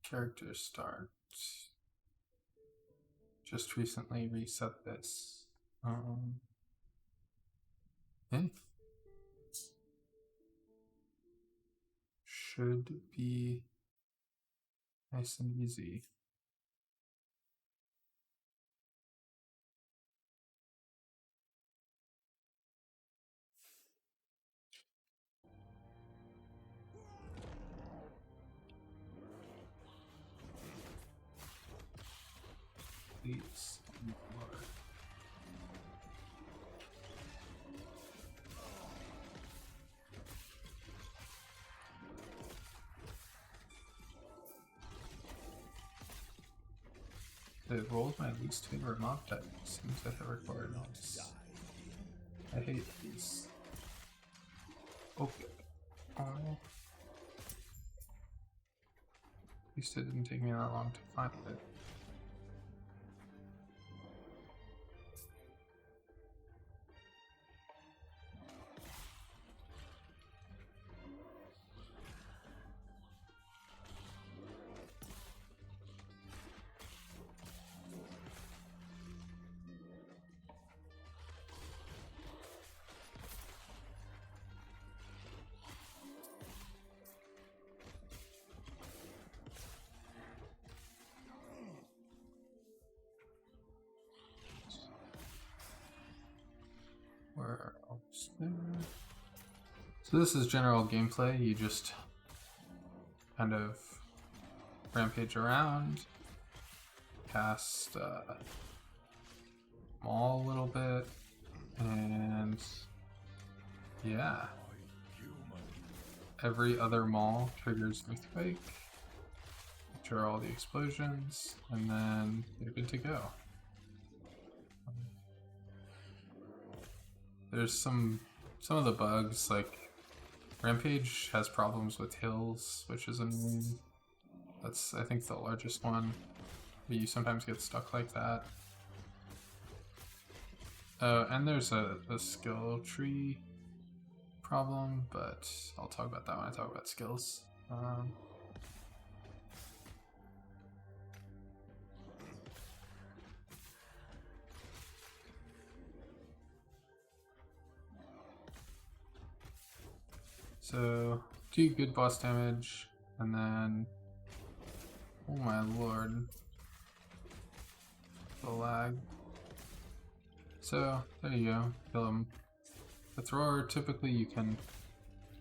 Character start. Just recently reset this. Yeah. Should be nice and easy. Please. The roll my least favorite mob type seems to have recorded notes. I hate these. Okay. At least it didn't take me that long to find it. Where else there? So this is general gameplay. You just kind of rampage around, cast Maul a little bit, and yeah. Every other Maul triggers Earthquake, which are all the explosions, and then you're good to go. There's some of the bugs, like Rampage has problems with hills, which is annoying. That's, I think, the largest one. But you sometimes get stuck like that. And there's a skill tree problem, but I'll talk about that when I talk about skills. So, do good boss damage, and then, oh my lord, the lag. So, there you go, kill him. The thrower, typically you can,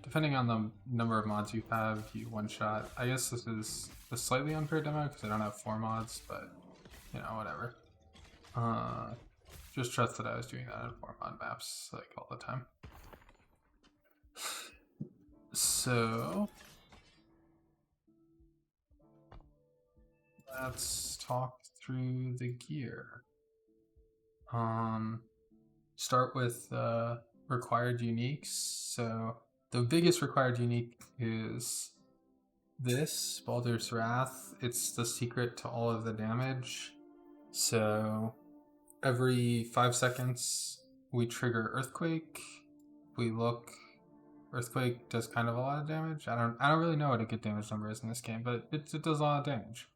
depending on the number of mods you have, you one-shot. I guess this is a slightly unfair demo because I don't have 4 mods, but, you know, whatever. Just trust that I was doing that in 4 mod maps, like, all the time. So, let's talk through the gear. Start with required uniques. So the biggest required unique is this, Baldur's Wrath. It's the secret to all of the damage. So every 5 seconds we trigger Earthquake. We look, Earthquake does kind of a lot of damage. I don't really know what a good damage number is in this game, but it does a lot of damage.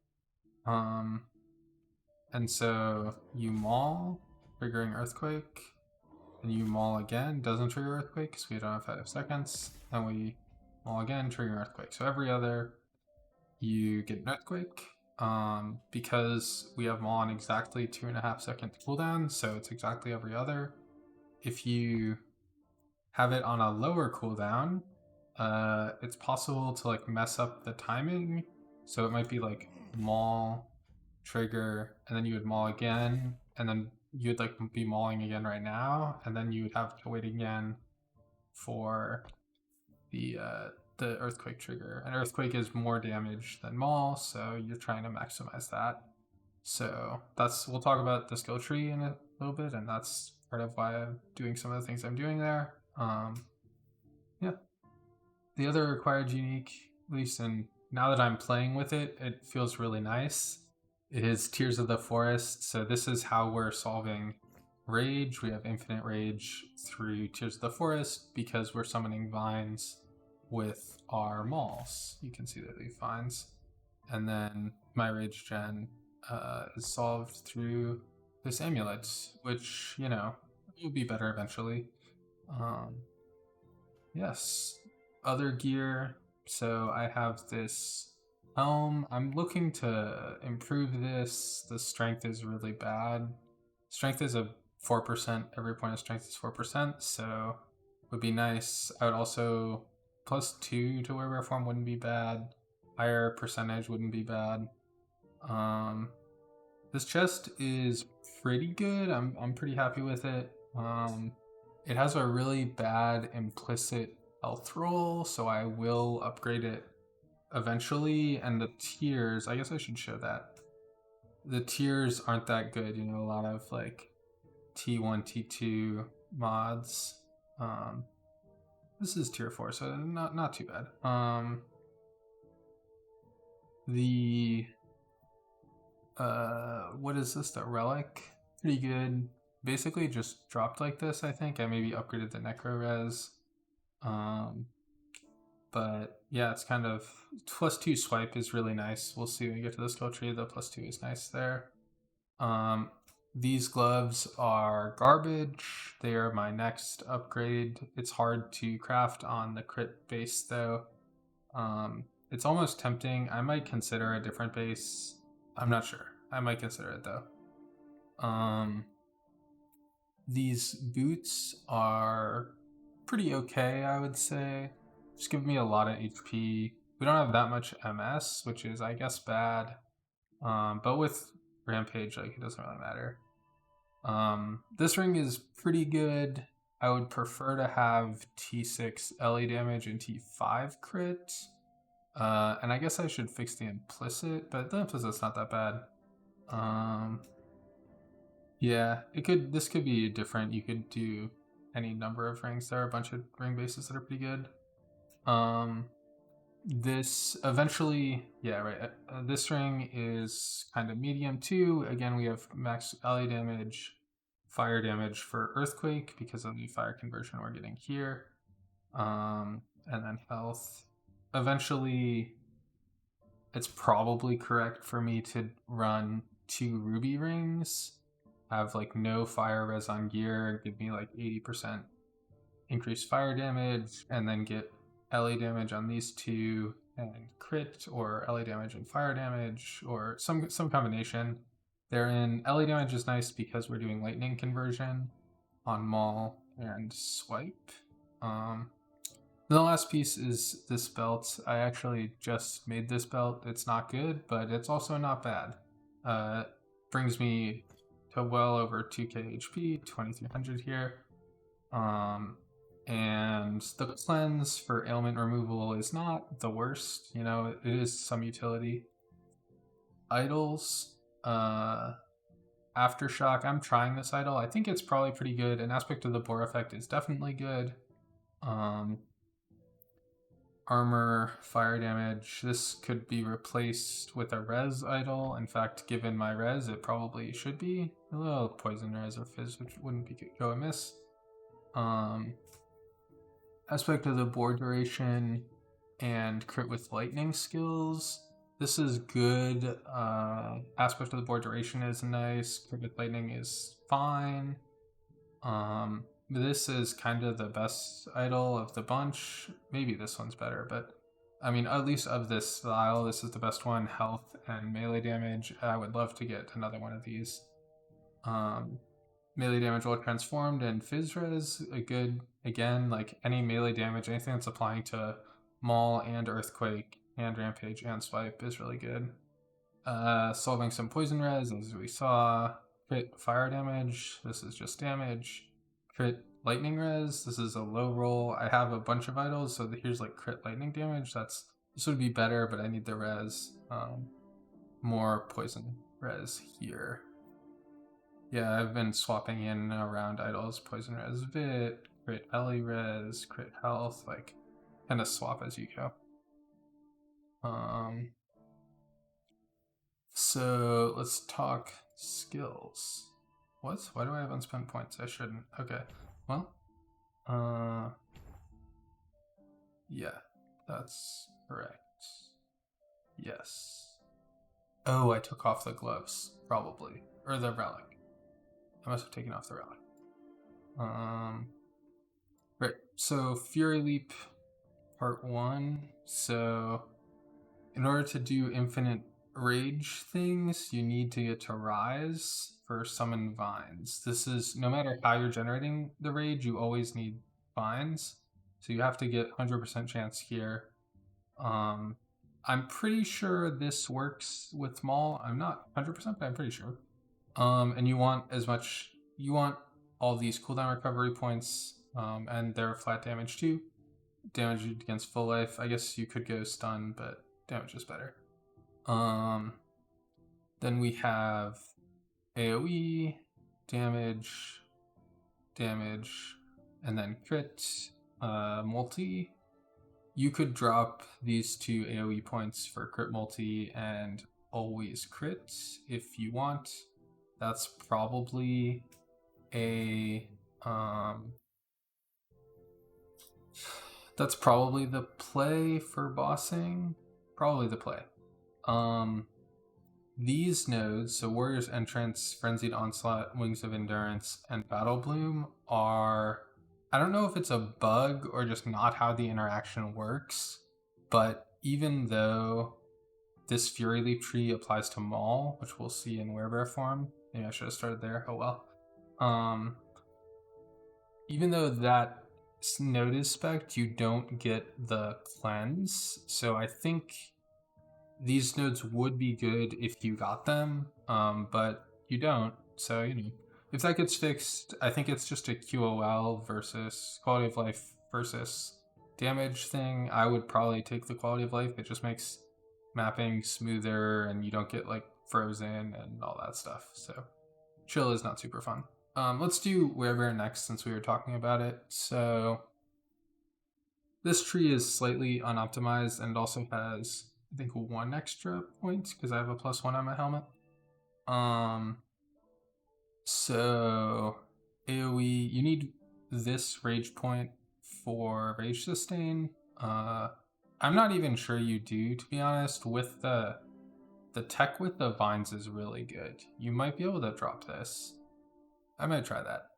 And so you maul, triggering Earthquake, and you maul again, doesn't trigger Earthquake because we don't have 5 seconds, and we maul again, triggering Earthquake. So every other, you get an Earthquake. Because we have maul on exactly 2.5 second cooldown, so it's exactly every other. If you have it on a lower cooldown, it's possible to like mess up the timing. So it might be like maul, trigger, and then you would maul again, and then you'd like be mauling again right now, and then you would have to wait again for the Earthquake trigger. And Earthquake is more damage than maul, so you're trying to maximize that. So that's, we'll talk about the skill tree in a little bit, and that's part of why I'm doing some of the things I'm doing there. Yeah. The other required unique, at least in now that I'm playing with it, it feels really nice. It is Tears of the Forest, so this is how we're solving rage. We have infinite rage through Tears of the Forest because we're summoning vines with our mauls. You can see that these vines. and then my rage gen is solved through this amulet, which, you know, will be better eventually. Yes, other gear. So I have this helm. I'm looking to improve this. The strength is really bad. Strength is a 4%. Every point of strength is 4%. So would be nice. I would also +2 to Werebear form wouldn't be bad. Higher percentage wouldn't be bad. This chest is pretty good. I'm pretty happy with it. It has a really bad implicit health roll, so I will upgrade it eventually. And the tiers, I guess I should show that. The tiers aren't that good, you know, a lot of like T1, T2 mods. This is tier 4, so not too bad. What is this? The relic? Pretty good. Basically just dropped like this, I think. I maybe upgraded the necro res. But yeah, it's kind of +2 swipe is really nice. We'll see when we get to the skill tree. The +2 is nice there. These gloves are garbage. They are my next upgrade. It's hard to craft on the crit base though. It's almost tempting. I might consider a different base. I'm not sure. I might consider it though. These boots are pretty okay, I would say. Just give me a lot of HP. We don't have that much MS, which is, I guess, bad. But with Rampage, like, it doesn't really matter. This ring is pretty good. I would prefer to have T6 LE damage and T5 crit. And I guess I should fix the implicit, but the implicit's not that bad. Yeah, this could be different. You could do any number of rings. There are a bunch of ring bases that are pretty good. This eventually, yeah, right. This ring is kind of medium too. Again, we have max ally damage, fire damage for earthquake because of the fire conversion we're getting here. And then health. Eventually, it's probably correct for me to run 2 ruby rings, have like no fire res on gear, give me like 80% increased fire damage, and then get LA damage on these 2 and crit, or LA damage and fire damage, or some combination. Therein, LA damage is nice because we're doing lightning conversion on maul and swipe. The last piece is this belt. I actually just made this belt. It's not good, but it's also not bad. Brings me to well over 2k HP, 2300 here. And the cleanse for ailment removal is not the worst, you know, it is some utility. Idols, Aftershock, I'm trying this idol. I think it's probably pretty good. An aspect of the bore effect is definitely good. Armor, fire damage, this could be replaced with a res idol. In fact, given my res, it probably should be. A little poison res or fizz, which wouldn't go amiss. Aspect of the bore duration and crit with lightning skills. This is good. Aspect of the bore duration is nice. Crit with lightning is fine. This is kind of the best idol of the bunch. Maybe this one's better, but I mean, at least of this style, this is the best one. Health and melee damage. I would love to get another one of these. Melee damage while transformed and fizz res, a good, again, like any melee damage, anything that's applying to maul and earthquake and rampage and swipe is really good. Solving some poison res, as we saw. Crit fire damage, this is just damage. Crit lightning res, this is a low roll. I have a bunch of idols, so here's like crit lightning damage. This would be better, but I need the res. More poison res here. Yeah, I've been swapping in around idols, poison res bit, crit LE res, crit health, like kind of swap as you go. So let's talk skills. What? Why do I have unspent points? I shouldn't. Okay. Well, yeah, that's correct. Yes. Oh, I took off the gloves, probably. Or the relic. I must have taken off the relic. Right, so Fury Leap Part 1. So, in order to do infinite rage things, you need to get to Rise for Summon Vines. This is, no matter how you're generating the rage, you always need Vines. So you have to get 100% chance here. I'm pretty sure this works with Maul. I'm not 100%, but I'm pretty sure. And you want you want all these cooldown recovery points, and they're flat damage too. Damage against full life. I guess you could go stun, but damage is better. Then we have AoE, damage, and then crit, multi. You could drop these 2 AoE points for crit multi and always crit if you want. That's probably a that's probably the play for bossing. Probably the play. These nodes, so Warrior's Entrance, Frenzied Onslaught, Wings of Endurance, and Battle Bloom are, I don't know if it's a bug or just not how the interaction works, but even though this Fury Leap tree applies to Maul, which we'll see in Werebear form, maybe I should have started there, oh well. Even though that node is spec'd, you don't get the cleanse, so I think these nodes would be good if you got them, but you don't, so if that gets fixed, I think it's just a QOL versus quality of life versus damage thing. I would probably take the quality of life. It just makes mapping smoother and you don't get like frozen and all that stuff, so chill is not super fun. Let's do Werebear next since we were talking about it. So this tree is slightly unoptimized and also has, I think, 1 extra point because I have a +1 on my helmet. So AoE, you need this rage point for rage sustain. I'm not even sure you do, to be honest. With the tech with the vines is really good. You might be able to drop this. I might try that.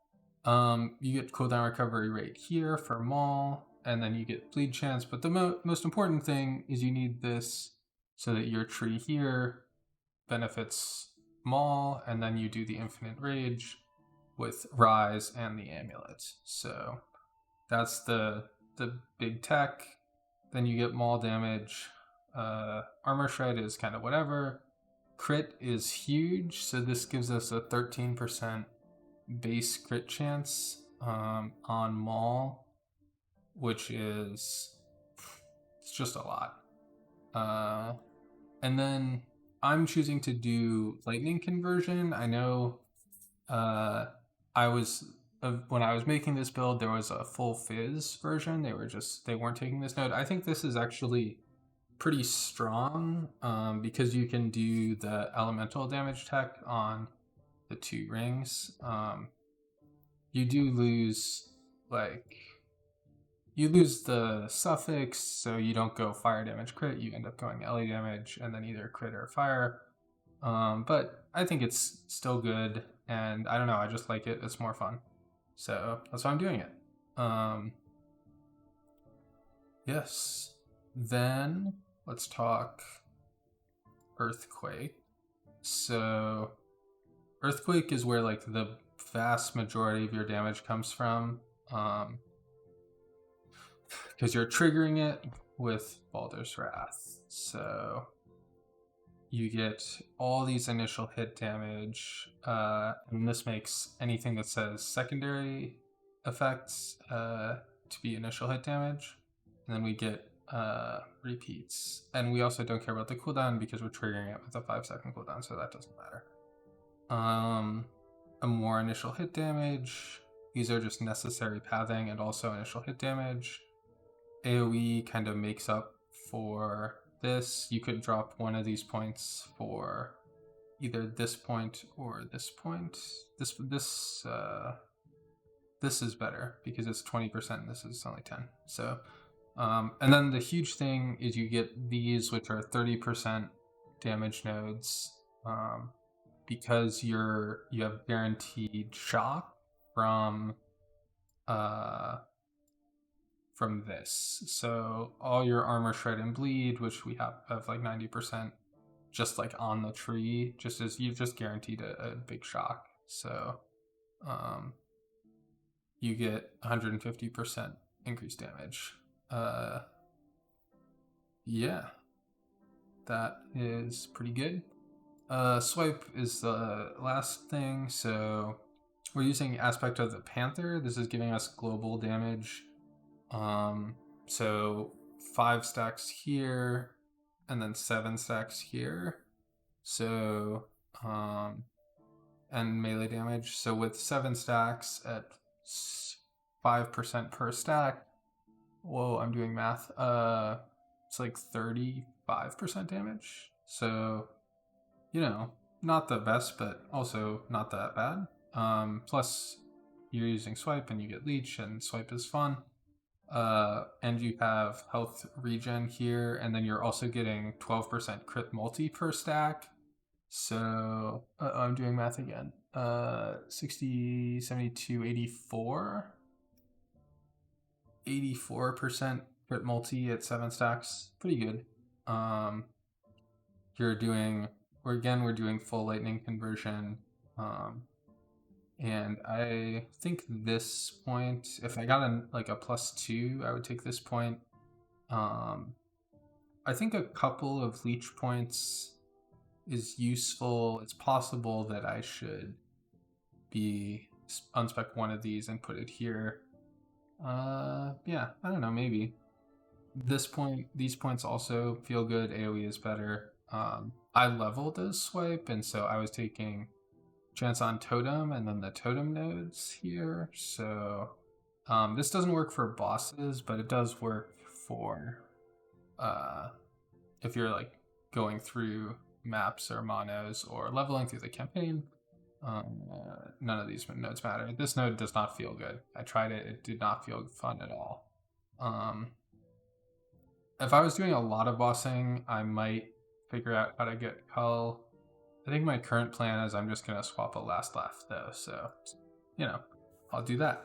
You get cooldown recovery rate here for Maul, and then you get bleed chance, but the most important thing is you need this so that your tree here benefits Maul, and then you do the infinite rage with Rise and the amulet. So that's the big tech. Then you get Maul damage. Armor Shred is kind of whatever. Crit is huge, so this gives us a 13% base crit chance on Maul, which is, it's just a lot. And then I'm choosing to do lightning conversion. I know when I was making this build, there was a full fizz version. They weren't taking this node. I think this is actually pretty strong because you can do the elemental damage tech on the 2 rings. You do lose you lose the suffix, so you don't go fire damage crit, you end up going LA damage and then either crit or fire. But I think it's still good, and I don't know, I just like it, it's more fun. So that's why I'm doing it. Yes. Then let's talk Earthquake. So Earthquake is where like the vast majority of your damage comes from, because you're triggering it with Baldur's Wrath. So you get all these initial hit damage, and this makes anything that says secondary effects to be initial hit damage. And then we get repeats. And we also don't care about the cooldown because we're triggering it with a 5-second cooldown, so that doesn't matter. A more initial hit damage. These are just necessary pathing and also initial hit damage. AoE kind of makes up for this. You could drop one of these points for either this point or this point. This is better because it's 20% and this is only 10. So, and then the huge thing is you get these, which are 30% damage nodes because you have guaranteed shock from this. So all your armor, shred, and bleed, which we have like 90%, just like on the tree, just as you've just guaranteed a big shock. So you get 150% increased damage. Yeah, that is pretty good. Swipe is the last thing. So we're using Aspect of the Panther. This is giving us global damage. So 5 stacks here, and then 7 stacks here. So, and melee damage. So with 7 stacks at 5% per stack, whoa, I'm doing math. It's like 35% damage. So, you know, not the best, but also not that bad. Plus, you're using swipe and you get leech, and swipe is fun. And you have health regen here, and then you're also getting 12% crit multi per stack. So I'm doing math again. 60, 72, 84. 84% crit multi at 7 stacks. Pretty good. We're doing full lightning conversion. And I think this point, if I got a +2, I would take this point. I think a couple of leech points is useful. It's possible that I should be unspec one of these and put it here. Yeah, I don't know, maybe. These points also feel good. AoE is better. I leveled as swipe, and so I was taking chance on totem and then the totem nodes here. So this doesn't work for bosses, but it does work for if you're like going through maps or monos or leveling through the campaign. None of these nodes matter. This node does not feel good. I tried it. It did not feel fun at all. If I was doing a lot of bossing, I might figure out how to get Cull. I think my current plan is I'm just going to swap a last laugh though. So, you know, I'll do that.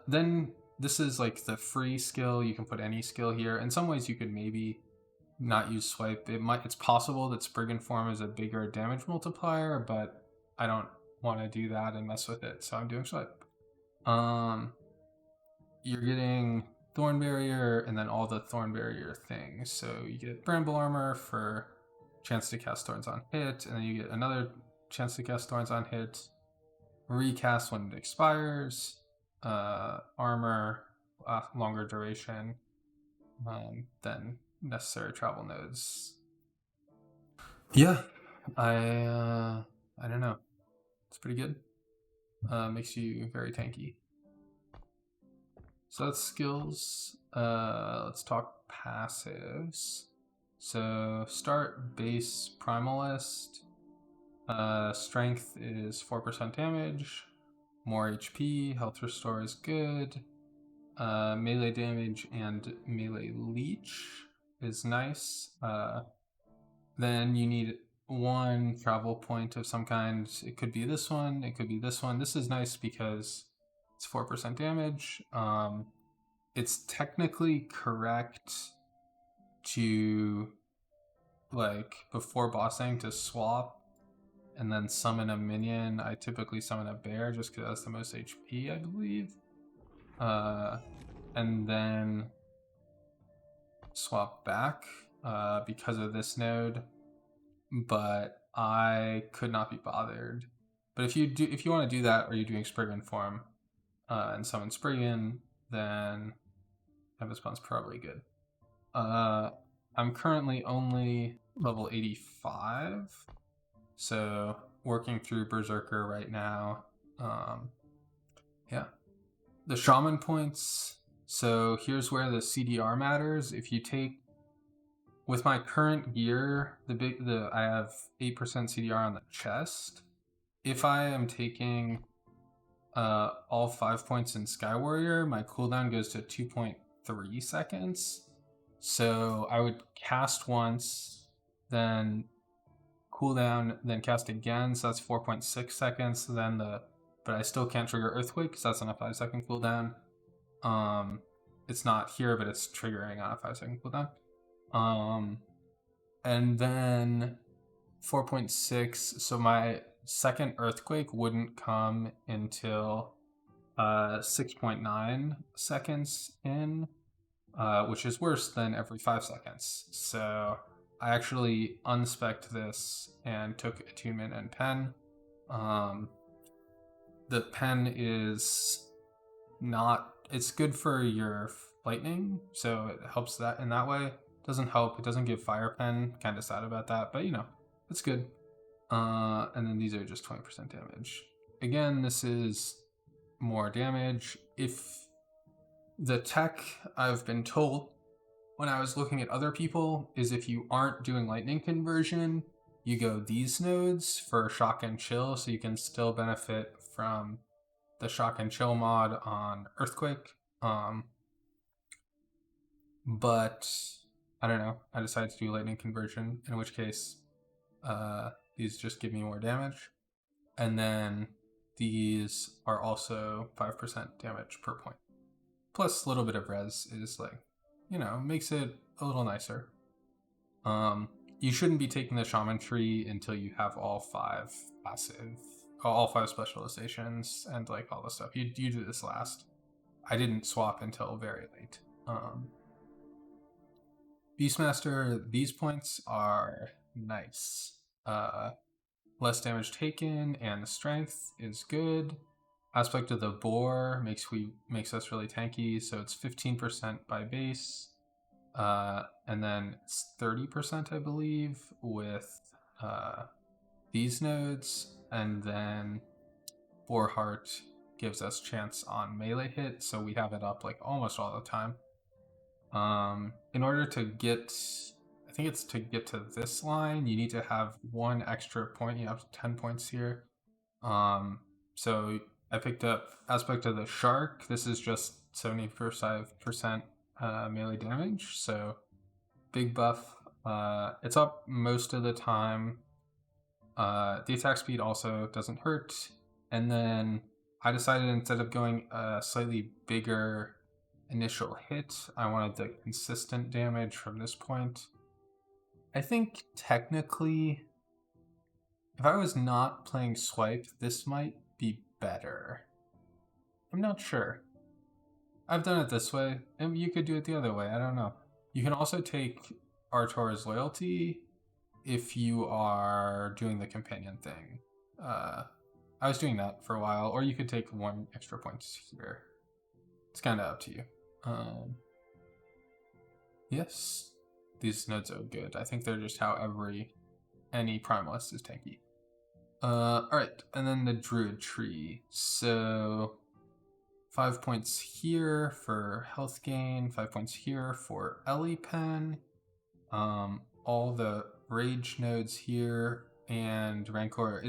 Then this is like the free skill. You can put any skill here. In some ways you could maybe not use swipe. It's possible that Spriggan Form is a bigger damage multiplier, but I don't want to do that and mess with it. So I'm doing swipe. You're getting Thorn Barrier and then all the Thorn Barrier things. So you get Bramble Armor for chance to cast Thorns on hit, and then you get another chance to cast Thorns on hit, recast when it expires, armor, longer duration, then necessary travel nodes. Yeah, I don't know. It's pretty good. Makes you very tanky. So that's skills. Let's talk passives. So start base Primalist. Strength is 4% damage. More HP. Health restore is good. Melee damage and melee leech is nice. Then you need 1 travel point of some kind. It could be this one. It could be this one. This is nice because it's 4% damage. It's technically correct to, like, before bossing, to swap and then summon a minion. I typically summon a bear just because that's the most HP, I believe. And then swap back because of this node, but I could not be bothered. But if you want to do that, or you're doing Spriggan Form and summon Spriggan, then Tempest Bond's probably good. I'm currently only level 85, so working through Berserker right now. Yeah. The Shaman points. So here's where the CDR matters. If you take, with my current gear, I have 8% CDR on the chest. If I am taking all 5 points in Sky Warrior, my cooldown goes to 2.3 seconds. So I would cast once, then cooldown, then cast again, so that's 4.6 seconds. Then but I still can't trigger Earthquake because that's on a 5-second cooldown. It's not here, but it's triggering on a 5-second cooldown. And then 4.6. So my second Earthquake wouldn't come until 6.9 seconds in, which is worse than every 5 seconds. So I actually unspec'd this and took Attunement and Pen. The Pen is not, it's good for your lightning, so it helps that in that way. Doesn't help, it doesn't give Fire Pen, kind of sad about that, but you know, it's good. And then these are just 20% damage. Again, this is more damage. If the tech, I've been told when I was looking at other people, is if you aren't doing lightning conversion, you go these nodes for shock and chill, so you can still benefit from the shock and chill mod on Earthquake. But I don't know, I decided to do lightning conversion, in which case these just give me more damage. And then these are also 5% damage per point. Plus a little bit of res is like, you know, makes it a little nicer. You shouldn't be taking the Shaman tree until you have all 5 passive, all 5 specializations and like all the stuff. You do this last. I didn't swap until very late. Beastmaster, these points are nice. Less damage taken and the strength is good. Aspect of the boar makes us really tanky, so it's 15% by base, and then it's 30%, I believe, with these nodes, and then Boar Heart gives us chance on melee hit, so we have it up like almost all the time. In order to get, I think it's to get to this line, you need to have 1 extra point. You have 10 points here. So I picked up Aspect of the Shark. This is just 75% melee damage, so big buff. It's up most of the time. The attack speed also doesn't hurt. And then I decided instead of going a slightly bigger initial hit, I wanted the consistent damage from this point. I think technically, if I was not playing Swipe, this might be better. I'm not sure. I've done it this way, and you could do it the other way, I don't know. You can also take Artor's Loyalty if you are doing the companion thing. I was doing that for a while, or you could take 1 extra point here. It's kind of up to you. Yes, these nodes are good. I think they're just how any Primalist is tanky. Alright, and then the Druid tree. So 5 points here for health gain, 5 points here for Ellie Pen. All the rage nodes here and Rancor.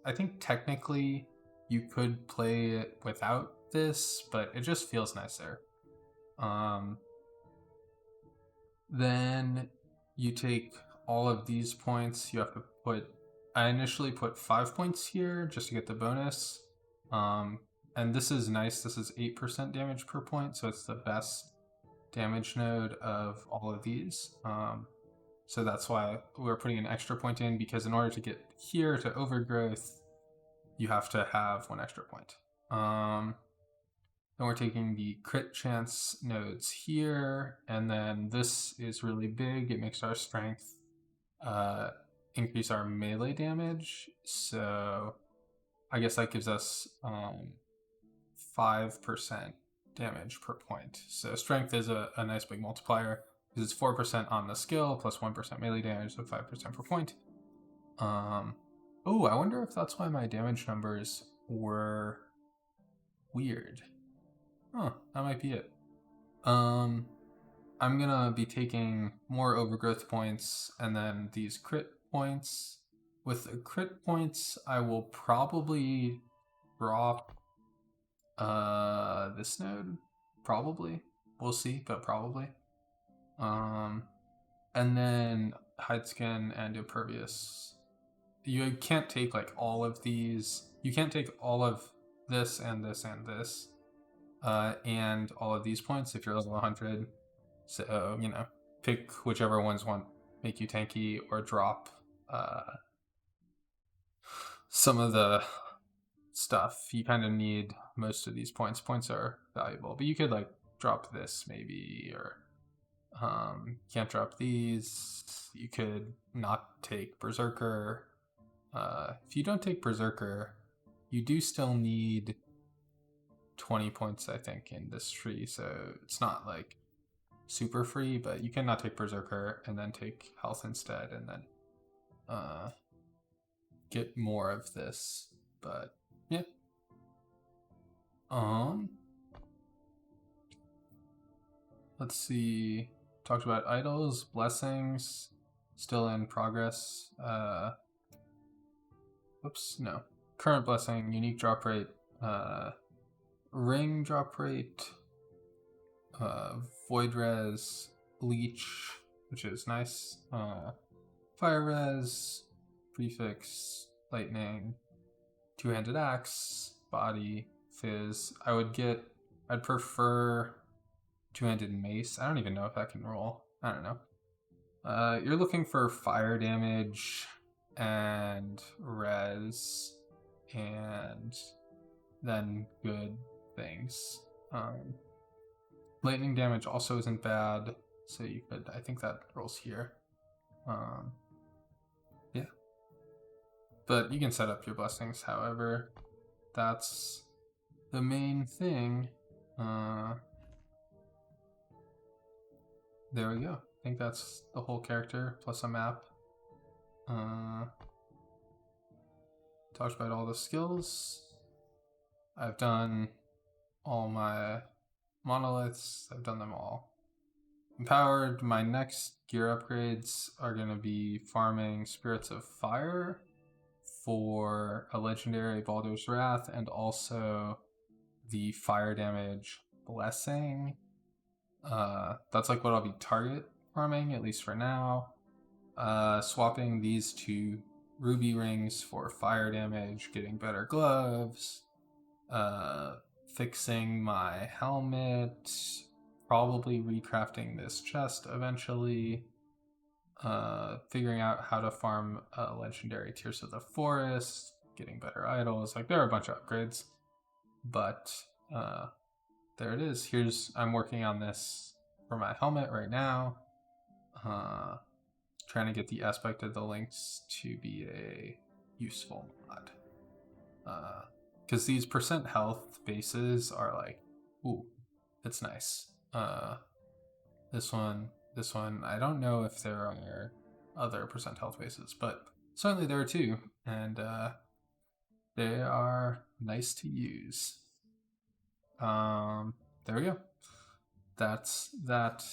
I think technically you could play it without this, but it just feels nicer. Then you take all of these points. You have to I initially put 5 points here just to get the bonus. And this is nice. This is 8% damage per point, so it's the best damage node of all of these. So that's why we're putting an extra point in, because in order to get here to Overgrowth, you have to have 1 extra point. Then we're taking the crit chance nodes here, and then this is really big. It makes our strength increase our melee damage. So I guess that gives us 5% damage per point. So strength is a nice big multiplier, because it's 4% on the skill plus 1% melee damage, so 5% per point. Oh, I wonder if that's why my damage numbers were weird. Huh, that might be it. I'm gonna be taking more Overgrowth points and then these crit points. With the crit points, I will probably drop this node. Probably. We'll see, but probably. And then hide skin and impervious. You can't take like all of these. You can't take all of this and this and this, and all of these points if you're level 100. So you know, pick whichever ones want make you tanky, or drop some of the stuff. You kind of need most of these points. Points are valuable, but you could like drop this maybe, or can't drop these. You could not take Berserker. If you don't take Berserker, you do still need 20 points, I think, in this tree, so it's not like super free, but you cannot take Berserker and then take health instead, and then get more of this. But yeah. Let's see. Talked about idols, blessings, still in progress. Oops, no. Current blessing, unique drop rate, ring drop rate, void res, leech, which is nice, fire res, prefix, lightning, two-handed axe, body, fizz. I'd prefer two-handed mace. I don't even know if I can roll. I don't know. You're looking for fire damage and res, and then good things. Lightning damage also isn't bad, so you could, I think that rolls here. Yeah. But you can set up your blessings however. That's the main thing. There we go. I think that's the whole character plus a map. Talked about all the skills. I've done all my monoliths. I've done them all. Empowered. My next gear upgrades are going to be farming Spirits of Fire for a legendary Baldur's Wrath, and also the fire damage blessing. That's like what I'll be target farming, at least for now. Swapping these two ruby rings for fire damage, getting better gloves, fixing my helmet, probably recrafting this chest eventually, figuring out how to farm legendary Tears of the Forest, getting better idols. Like, there are a bunch of upgrades, but there it is. I'm working on this for my helmet right now, trying to get the Aspect of the Links to be a useful mod, because these percent health bases are like, ooh, it's nice. This one, I don't know if there are other percent health bases, but certainly there are two, and they are nice to use. There we go. That's that.